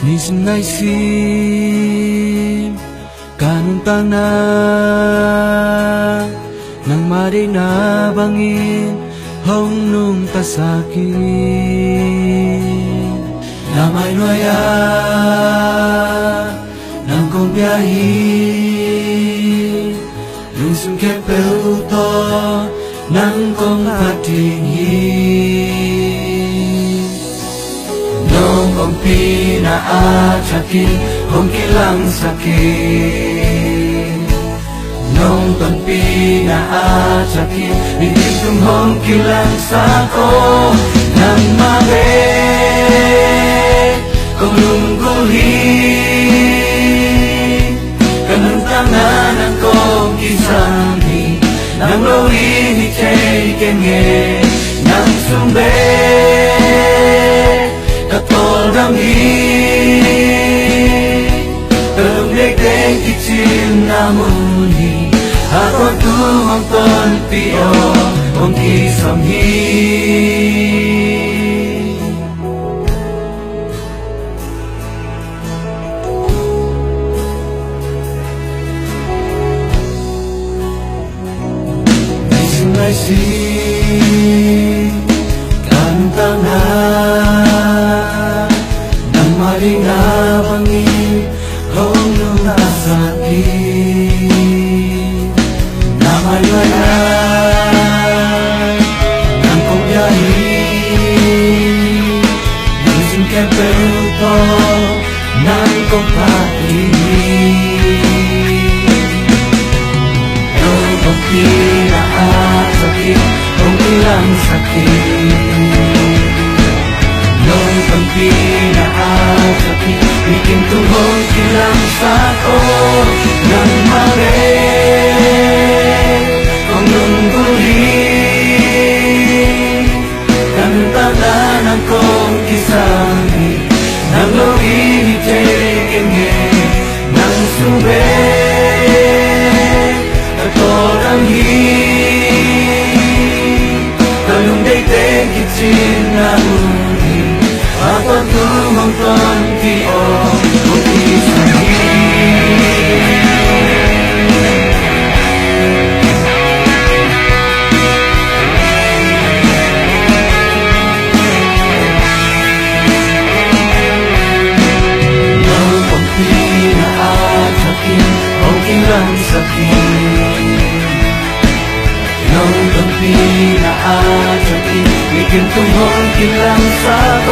Nisim naisim kanuntang na nang maday na bangin hong nung tasakin na may noya nang kong biyahin Lusong kepeuto nang kong patingin Nung kong pinaatsakin kong kilang sakit Nung kong pinaatsakin Binitung kong kilang sako Nang mabe kong lungguhin Kanuntangan ang kong kisami Nang lawin ichay kenge Nang sumbe Terumdek-dek kecil namun Aku tuh pio Ong kisam Naising kantangan Nang maling nabangin Kung nung nasakit Na malayay Nang kong biyahin Nang kepeuto Nang kong patingin Nung kong pinaatsakin Kung ilang sakit Nung kong pinaatsakin Bikin tuhong kilang sako Nang mabe kong lungguhin Kantanan ang kong kisami Nang login ichay-kenge Nang sube Kalungdek-dek kecil namun Apa tuh mongton pio Bukti Nang kong pinaatsakin Kong kilang sakit Nung kong pinaatsakin Bikin tuhong kilang sakit